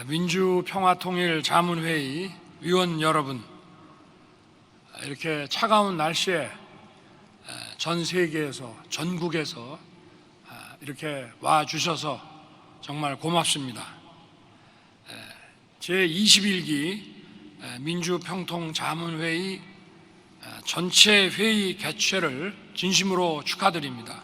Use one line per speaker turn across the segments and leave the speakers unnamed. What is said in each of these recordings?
민주평화통일자문회의 위원 여러분, 이렇게 차가운 날씨에 전 세계에서, 전국에서 이렇게 와주셔서 정말 고맙습니다. 제21기 민주평통자문회의 전체 회의 개최를 진심으로 축하드립니다.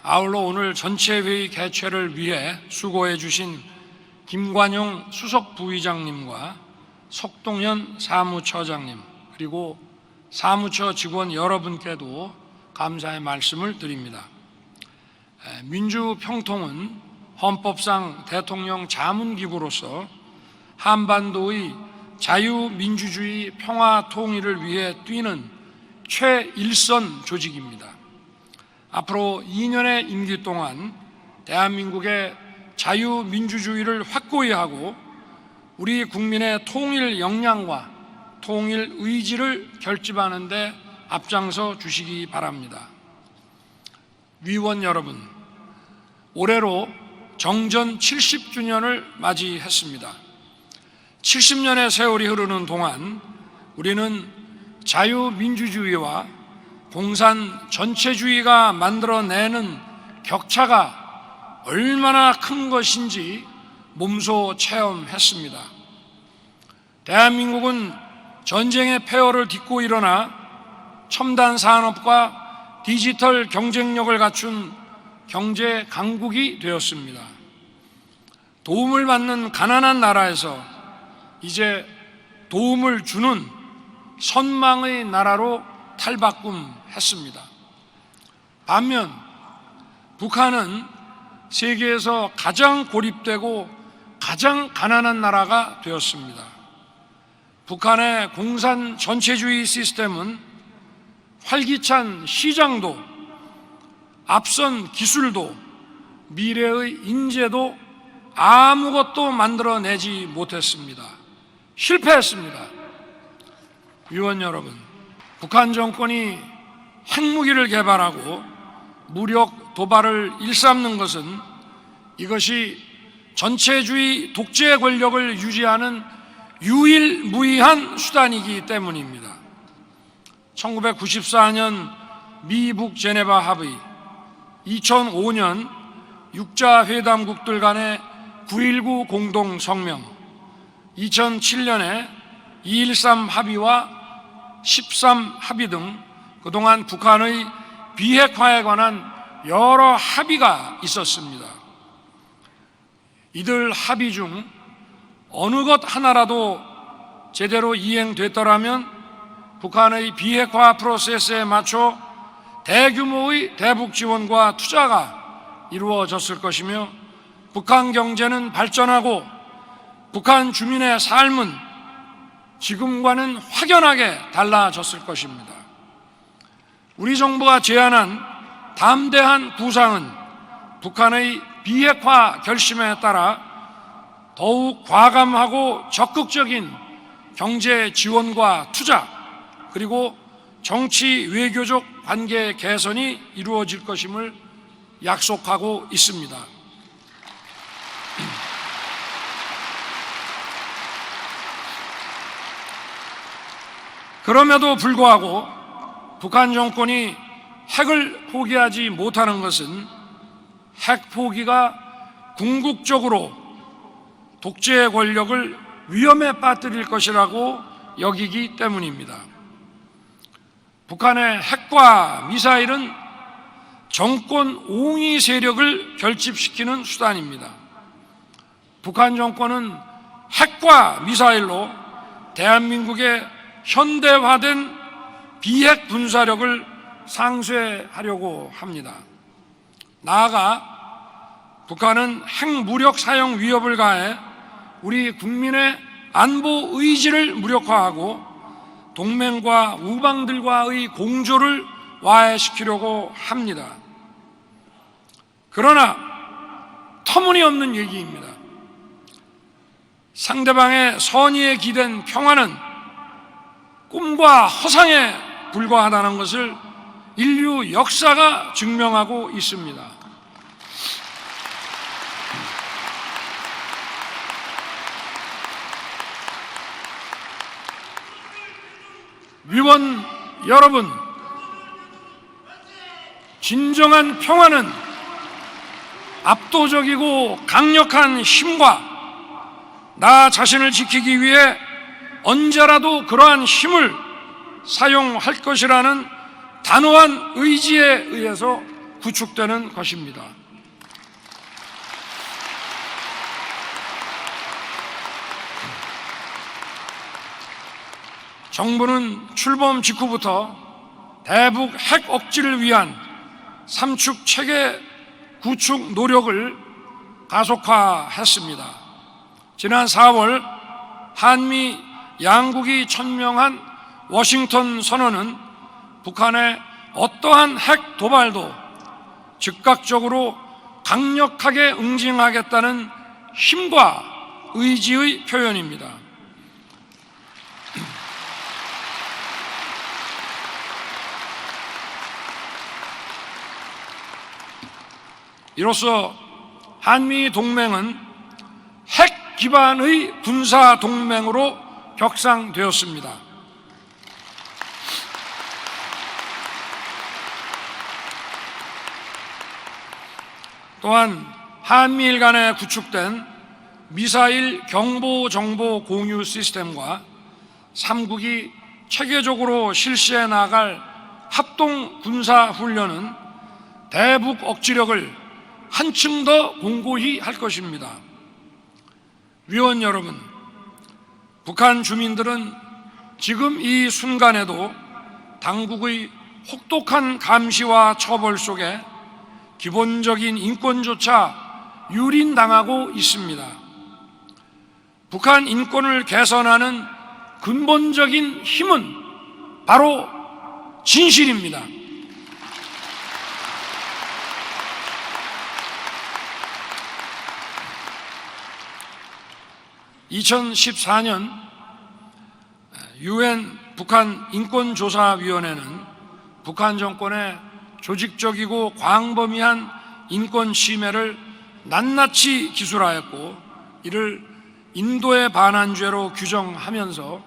아울러 오늘 전체 회의 개최를 위해 수고해 주신 김관용 수석부의장님과 석동현 사무처장님, 그리고 사무처 직원 여러분께도 감사의 말씀을 드립니다. 민주평통은 헌법상 대통령 자문기구로서 한반도의 자유민주주의 평화통일을 위해 뛰는 최일선 조직입니다. 앞으로 2년의 임기 동안 대한민국의 자유민주주의를 확고히 하고 우리 국민의 통일 역량과 통일 의지를 결집하는 데 앞장서 주시기 바랍니다. 위원 여러분, 올해로 정전 70주년을 맞이했습니다. 70년의 세월이 흐르는 동안 우리는 자유민주주의와 공산 전체주의가 만들어내는 격차가 얼마나 큰 것인지 몸소 체험했습니다. 대한민국은 전쟁의 폐허를 딛고 일어나 첨단 산업과 디지털 경쟁력을 갖춘 경제 강국이 되었습니다. 도움을 받는 가난한 나라에서 이제 도움을 주는 선망의 나라로 탈바꿈했습니다. 반면 북한은 세계에서 가장 고립되고 가장 가난한 나라가 되었습니다. 북한의 공산 전체주의 시스템은 활기찬 시장도, 앞선 기술도, 미래의 인재도 아무것도 만들어내지 못했습니다. 실패했습니다. 위원 여러분, 북한 정권이 핵무기를 개발하고 무력 도발을 일삼는 것은 이것이 전체주의 독재 권력을 유지하는 유일무이한 수단이기 때문입니다. 1994년 미북 제네바 합의, 2005년 육자회담국들 간의 9.19 공동성명, 2007년에 2.13 합의와 13 합의 등 그동안 북한의 비핵화에 관한 여러 합의가 있었습니다. 이들 합의 중 어느 것 하나라도 제대로 이행됐더라면 북한의 비핵화 프로세스에 맞춰 대규모의 대북 지원과 투자가 이루어졌을 것이며 북한 경제는 발전하고 북한 주민의 삶은 지금과는 확연하게 달라졌을 것입니다. 우리 정부가 제안한 담대한 구상은 북한의 비핵화 결심에 따라 더욱 과감하고 적극적인 경제 지원과 투자, 그리고 정치 외교적 관계 개선이 이루어질 것임을 약속하고 있습니다. 그럼에도 불구하고 북한 정권이 핵을 포기하지 못하는 것은 핵 포기가 궁극적으로 독재 권력을 위험에 빠뜨릴 것이라고 여기기 때문입니다. 북한의 핵과 미사일은 정권 옹위 세력을 결집시키는 수단입니다. 북한 정권은 핵과 미사일로 대한민국의 현대화된 비핵 군사력을 상쇄하려고 합니다. 나아가 북한은 핵무력 사용 위협을 가해 우리 국민의 안보 의지를 무력화하고 동맹과 우방들과의 공조를 와해시키려고 합니다. 그러나 터무니없는 얘기입니다. 상대방의 선의에 기댄 평화는 꿈과 허상에 불과하다는 것을 인류 역사가 증명하고 있습니다. 위원 여러분, 진정한 평화는 압도적이고 강력한 힘과 나 자신을 지키기 위해 언제라도 그러한 힘을 사용할 것이라는 단호한 의지에 의해서 구축되는 것입니다. 정부는 출범 직후부터 대북 핵 억지를 위한 삼축 체계 구축 노력을 가속화했습니다. 지난 4월 한미 양국이 천명한 워싱턴 선언은 북한의 어떠한 핵 도발도 즉각적으로 강력하게 응징하겠다는 힘과 의지의 표현입니다. 이로써 한미 동맹은 핵 기반의 군사 동맹으로 격상되었습니다. 또한 한미일 간에 구축된 미사일 경보 정보 공유 시스템과 3국이 체계적으로 실시해 나갈 합동 군사 훈련은 대북 억지력을 한층 더 공고히 할 것입니다. 위원 여러분, 북한 주민들은 지금 이 순간에도 당국의 혹독한 감시와 처벌 속에 기본적인 인권조차 유린당하고 있습니다. 북한 인권을 개선하는 근본적인 힘은 바로 진실입니다. 2014년 UN 북한 인권조사위원회는 북한 정권의 조직적이고 광범위한 인권 침해를 낱낱이 기술하였고 이를 인도에 반한 죄로 규정하면서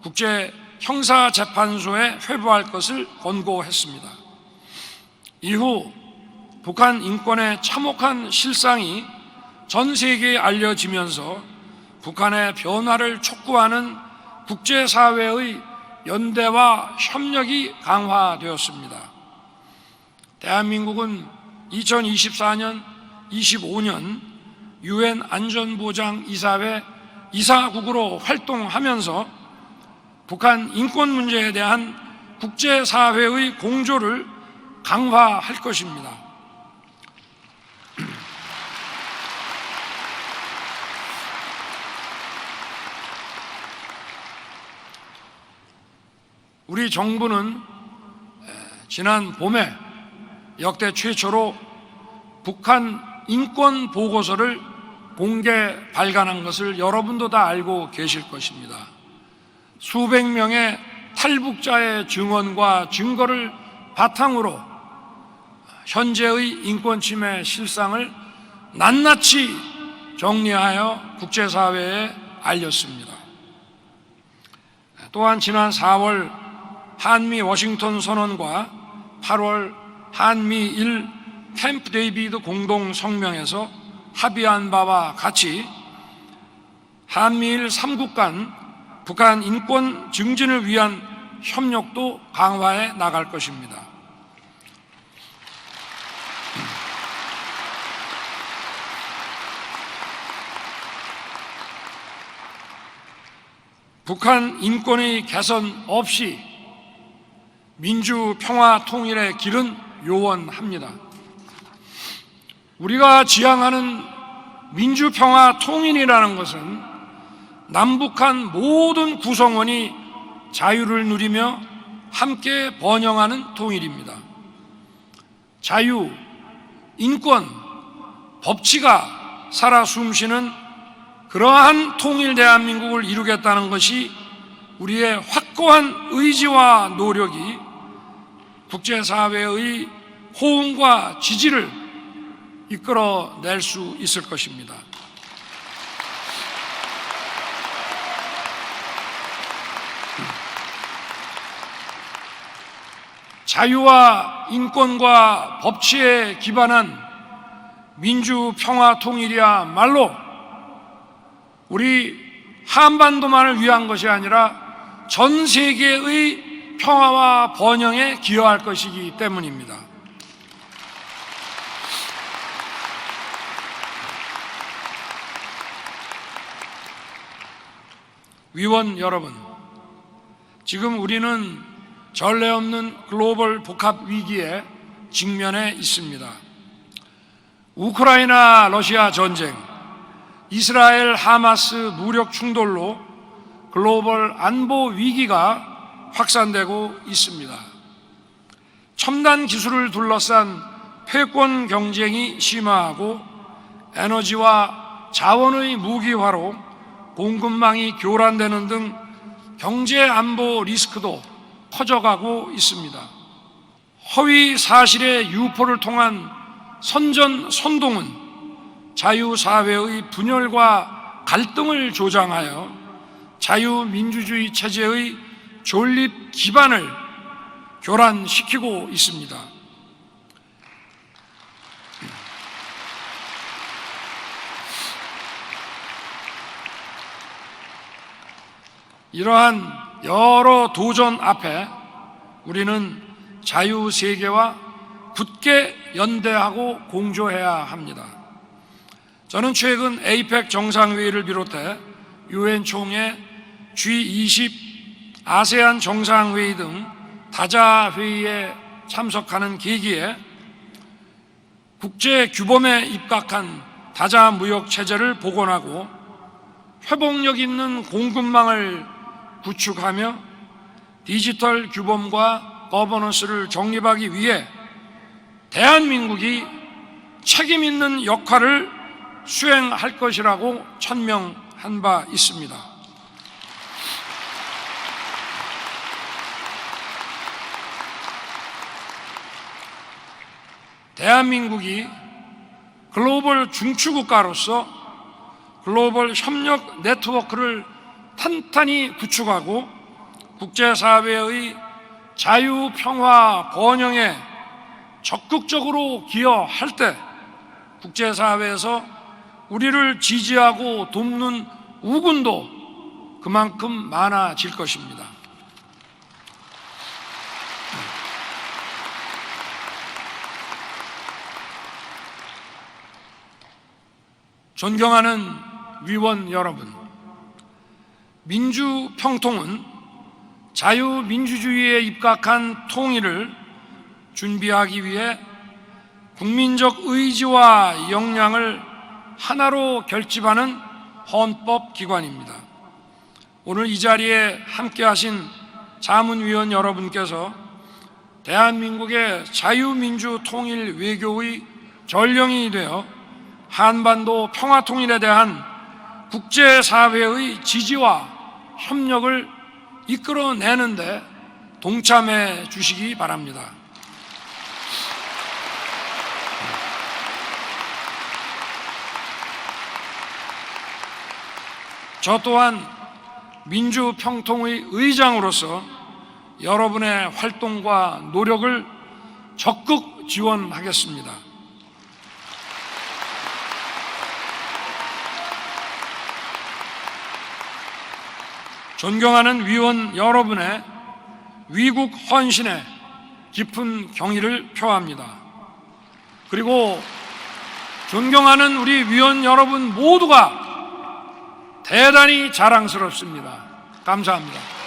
국제 형사재판소에 회부할 것을 권고했습니다. 이후 북한 인권의 참혹한 실상이 전 세계에 알려지면서 북한의 변화를 촉구하는 국제사회의 연대와 협력이 강화되었습니다. 대한민국은 2024년, 25년 UN 안전보장이사회 이사국으로 활동하면서 북한 인권 문제에 대한 국제사회의 공조를 강화할 것입니다. 우리 정부는 지난 봄에 역대 최초로 북한 인권 보고서를 공개 발간한 것을 여러분도 다 알고 계실 것입니다. 수백 명의 탈북자의 증언과 증거를 바탕으로 현재의 인권 침해 실상을 낱낱이 정리하여 국제사회에 알렸습니다. 또한 지난 4월 한미 워싱턴 선언과 8월 한미일 캠프 데이비드 공동 성명에서 합의한 바와 같이 한미일 3국 간 북한 인권 증진을 위한 협력도 강화해 나갈 것입니다. 북한 인권의 개선 없이 민주, 평화, 통일의 길은 요원합니다. 우리가 지향하는 민주, 평화, 통일이라는 것은 남북한 모든 구성원이 자유를 누리며 함께 번영하는 통일입니다. 자유, 인권, 법치가 살아 숨쉬는 그러한 통일 대한민국을 이루겠다는 것이 우리의 확고한 의지와 노력이 국제사회의 호응과 지지를 이끌어낼 수 있을 것입니다. 자유와 인권과 법치에 기반한 민주, 평화, 통일이야말로 우리 한반도만을 위한 것이 아니라 전 세계의 평화와 번영에 기여할 것이기 때문입니다. 위원 여러분, 지금 우리는 전례 없는 글로벌 복합 위기에 직면해 있습니다. 우크라이나 러시아 전쟁, 이스라엘 하마스 무력 충돌로 글로벌 안보 위기가 확산되고 있습니다. 첨단 기술을 둘러싼 패권 경쟁이 심화하고 에너지와 자원의 무기화로 공급망이 교란되는 등 경제 안보 리스크도 커져가고 있습니다. 허위 사실의 유포를 통한 선전선동은 자유사회의 분열과 갈등을 조장하여 자유민주주의 체제의 존립 기반을 교란시키고 있습니다. 이러한 여러 도전 앞에 우리는 자유세계와 굳게 연대하고 공조해야 합니다. 저는 최근 에이펙 정상회의를 비롯해 유엔 총회, G20, 아세안 정상회의 등 다자회의에 참석하는 계기에 국제 규범에 입각한 다자무역 체제를 복원하고 회복력 있는 공급망을 구축하며 디지털 규범과 거버넌스를 정립하기 위해 대한민국이 책임 있는 역할을 수행할 것이라고 천명한 바 있습니다. 대한민국이 글로벌 중추국가로서 글로벌 협력 네트워크를 탄탄히 구축하고 국제사회의 자유, 평화, 번영에 적극적으로 기여할 때 국제사회에서 우리를 지지하고 돕는 우군도 그만큼 많아질 것입니다. 존경하는 위원 여러분, 민주평통은 자유민주주의에 입각한 통일을 준비하기 위해 국민적 의지와 역량을 하나로 결집하는 헌법기관입니다. 오늘 이 자리에 함께하신 자문위원 여러분께서 대한민국의 자유민주 통일 외교의 전령이 되어 한반도 평화통일에 대한 국제사회의 지지와 협력을 이끌어내는 데 동참해 주시기 바랍니다. 저 또한 민주평통의 의장으로서 여러분의 활동과 노력을 적극 지원하겠습니다. 존경하는 위원 여러분의 위국 헌신에 깊은 경의를 표합니다. 그리고 존경하는 우리 위원 여러분 모두가 대단히 자랑스럽습니다. 감사합니다.